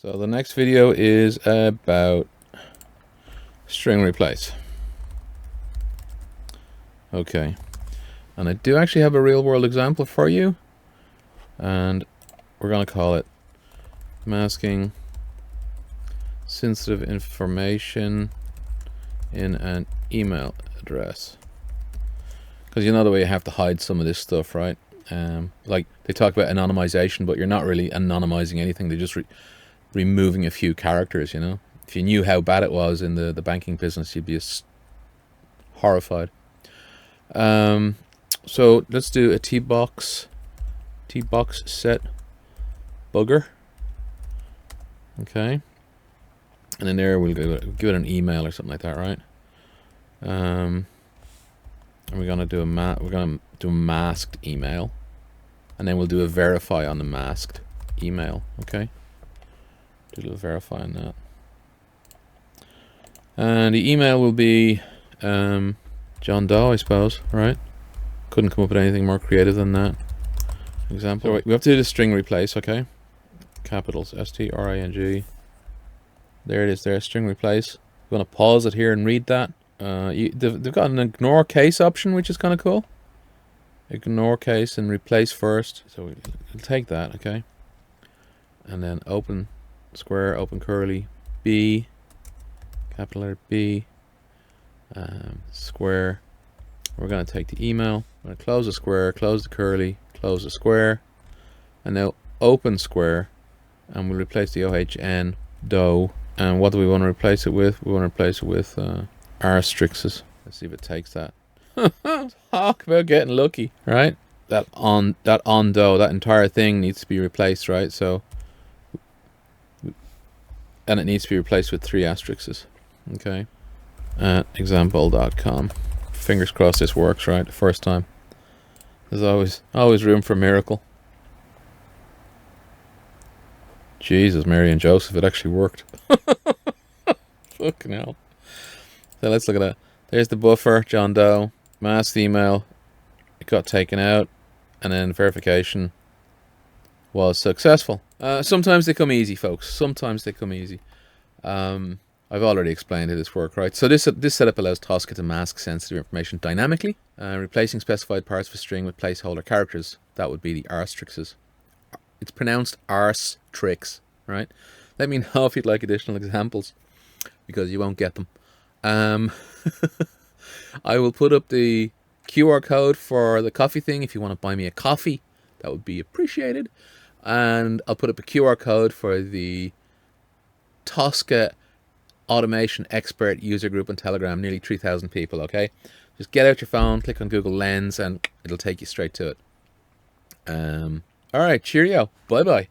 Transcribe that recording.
So the next video is about string replace. Okay, and I do actually have a real world example for you, and we're going to call it masking sensitive information in an email address. Because you know the way you have to hide some of this stuff, right? Like they talk about anonymization, but you're not really anonymizing anything. They're just removing a few characters, you know. If you knew how bad it was in the banking business, you'd be horrified. So let's do a tbox set bugger. Okay, and in there we'll give it an email or something like that, right? And we're gonna do a masked email, and then we'll do a verify on the masked email. Okay, do a little verify on that, and the email will be John Doe, I suppose, right? Couldn't come up with anything more creative than that. Example. So we have to do the string replace, okay? Capitals STRING. There it is. There, string replace. I'm gonna pause it here and read that. They've got an ignore case option, which is kind of cool. Ignore case and replace first. So we'll take that, okay? And then open square, open curly, B, capital letter B, square. We're going to take the email. I'm going to close the square, close the curly, close the square, and now open square, and we'll replace the OHN dough. And what do we want to replace it with? We want to replace it with R-strixes. Let's see if it takes that. Talk about getting lucky, right? That on dough, that entire thing needs to be replaced, right? So, and it needs to be replaced with 3 asterisks. Okay, at example.com. Fingers crossed this works, right? The first time. There's always room for a miracle. Jesus, Mary and Joseph, it actually worked. Fucking hell. So let's look at that. There's the buffer, John Doe, masked email. It got taken out, and then verification was successful. Sometimes they come easy, folks. Sometimes they come easy. I've already explained how this works, right? So this setup allows Tosca to mask sensitive information dynamically, replacing specified parts of a string with placeholder characters. That would be the arstrixes. It's pronounced arstrix, right? Let me know if you'd like additional examples, because you won't get them. I will put up the QR code for the coffee thing if you want to buy me a coffee. That would be appreciated. And I'll put up a QR code for the Tosca automation expert user group on Telegram, nearly 3,000 people. Okay, just get out your phone, click on Google Lens, and it'll take you straight to it. All right, cheerio, bye bye.